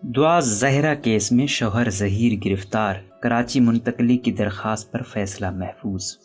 دعا زہرا کیس میں شوہر ظہیر گرفتار، کراچی منتقلی کی درخواست پر فیصلہ محفوظ۔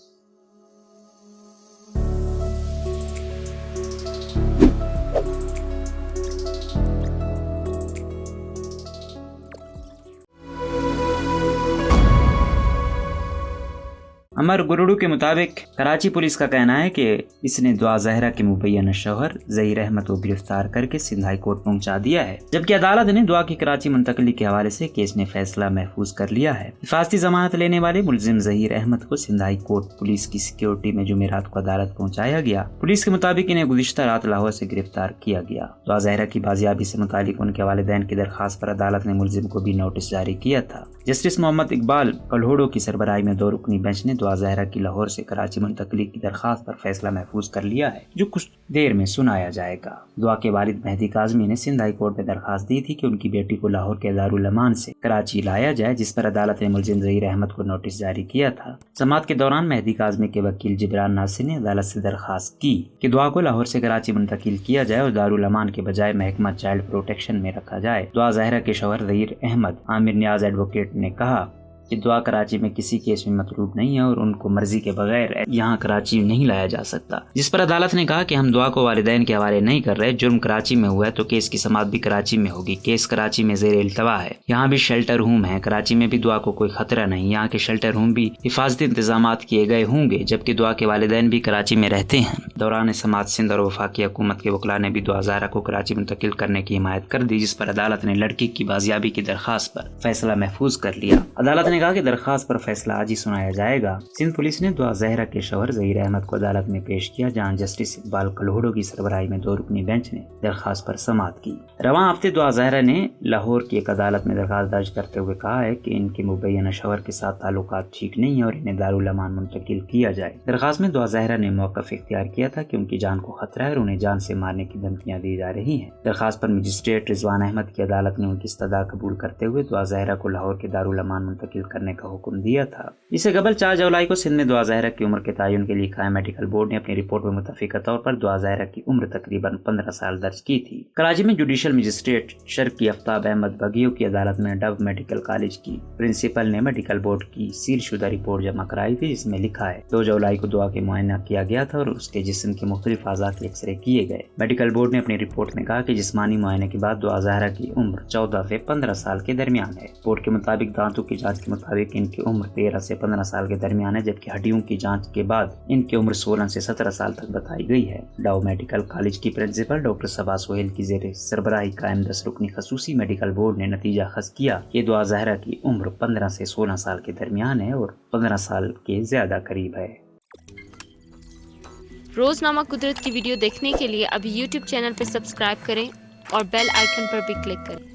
امر گروڈو کے مطابق کراچی پولیس کا کہنا ہے کہ اس نے دعا زہرا کے مبینہ شوہر ظہیر احمد کو گرفتار کر کے سندھ ہائی کورٹ پہنچا دیا ہے، جبکہ عدالت نے دعا کی کراچی منتقلی کے حوالے سے کیس میں فیصلہ محفوظ کر لیا ہے۔ حفاظتی ضمانت لینے والے ملزم ظہیر احمد کو سندھ ہائی کورٹ پولیس کی سیکیورٹی میں جمعرات کو عدالت پہنچایا گیا۔ پولیس کے مطابق انہیں گزشتہ رات لاہور سے گرفتار کیا گیا۔ دعا زہرا کی بازیابی سے متعلق ان کے والدین کی درخواست پر عدالت نے ملزم کو بھی نوٹس جاری کیا تھا۔ جسٹس محمد اقبال کلہوڑو کی سربراہی میں 2 رکنی بینچ نے دعا زہرا کی لاہور سے کراچی منتقلی کی درخواست پر فیصلہ محفوظ کر لیا ہے، جو کچھ دیر میں سنایا جائے گا۔ دعا کے والد مہدی کاظمی نے سندھ ہائی کورٹ میں درخواست دی تھی کہ ان کی بیٹی کو لاہور کے دارالامان سے کراچی لایا جائے، جس پر عدالت نے ملزم ظہیر احمد کو نوٹس جاری کیا تھا۔ سماعت کے دوران مہدی کاظمی کے وکیل جبران ناصر نے عدالت سے درخواست کی کہ دعا کو لاہور سے کراچی منتقل کیا جائے اور دارالامان کے بجائے محکمہ چائلڈ پروٹیکشن میں رکھا جائے۔ دعا زہرا کے شوہر ظہیر احمد عامر نیاز ایڈوکیٹ نے کہا کہ دعا کراچی میں کسی کیس میں مطلوب نہیں ہے اور ان کو مرضی کے بغیر یہاں کراچی نہیں لایا جا سکتا، جس پر عدالت نے کہا کہ ہم دعا کو والدین کے حوالے نہیں کر رہے، جرم کراچی میں ہوا ہے تو کیس کی سماعت بھی کراچی میں ہوگی، کیس کراچی میں زیر التوا ہے، یہاں بھی شیلٹر ہوم ہے، کراچی میں بھی دعا کو کوئی خطرہ نہیں، یہاں کے شیلٹر ہوم بھی حفاظتی انتظامات کیے گئے ہوں گے، جبکہ دعا کے والدین بھی کراچی میں رہتے ہیں۔ دوران سماعت سندھ اور وفاقی حکومت کے وکلاء نے بھی دعا زہرا کو کراچی منتقل کرنے کی حمایت کر دی، جس پر عدالت نے لڑکی کی بازیابی کی درخواست پر فیصلہ محفوظ کر لیا۔ عدالت نے کہا کہ درخواست پر فیصلہ آج ہی سنایا جائے گا۔ سندھ پولیس نے دعا زہرا کے شوہر ظہیر احمد کو عدالت میں پیش کیا، جہاں جسٹس اقبال کلہوڑو کی سربراہی میں 2 رکنی بینچ نے درخواست پر سماعت کی۔ رواں ہفتے دعا زہرا نے لاہور کی ایک عدالت میں درخواست درج کرتے ہوئے کہا ہے کہ ان کے مبینہ شوہر کے ساتھ تعلقات ٹھیک نہیں ہیں اور انہیں دارالامان منتقل کیا جائے۔ درخواست میں دعا زہرا نے موقف اختیار کیا تھا کہ ان کی جان کو خطرہ ہے اور انہیں جان سے مارنے کی دھمکیاں دی جا رہی ہیں۔ درخواست پر مجسٹریٹ رضوان احمد کی عدالت نے ان کی استدعا قبول کرتے ہوئے دعا زہرا کو لاہور کے دارالامان منتقل کرنے کا حکم دیا تھا۔ اس سے قبل 4 جولائی کو سندھ میں دعا زہرا کی عمر کے تعین کے لیے قائم میڈیکل بورڈ نے اپنی رپورٹ میں متفقہ طور پر دعا زہرا کی عمر تقریباً 15 سال درج کی تھی۔ کراچی میں جوڈیشل مجسٹریٹ شرقی آفتاب احمد بگیو کی عدالت میں ڈو میڈیکل کالج کی پرنسپل نے میڈیکل بورڈ کی سیل شدہ رپورٹ جمع کرائی تھی، جس میں لکھا ہے 2 جولائی کو دعا کے معائنہ کیا گیا تھا اور اس کے جسم کے مختلف اعضاء کے ایکس رے کیے گئے۔ میڈیکل بورڈ نے اپنی رپورٹ میں کہا کہ جسمانی معائنے کے بعد دعا زہرا کی عمر 14 سے 15 سال کے درمیان ہے۔ بورڈ کے مطابق دانتوں کی جانچ کے مطابق ان کی عمر 13 سے 15 سال کے درمیان ہے، جبکہ ہڈیوں کی جانچ کے بعد ان کی عمر 16 سے 17 سال تک بتائی گئی ہے۔ ڈو میڈیکل کالج کی پرنسپل ڈاکٹر صبا سہیل کی زیر سربراہی قائم 10 رکنی خصوصی میڈیکل بورڈ نے نتیجہ خاص کیا کہ دعا زہرا کی عمر 15 سے 16 سال کے درمیان ہے اور 15 سال کے زیادہ قریب ہے۔ روزنامہ قدرت کی ویڈیو دیکھنے کے لیے ابھی YouTube چینل پر سبسکرائب کریں اور بیل آئیکن پر بھی کلک کریں۔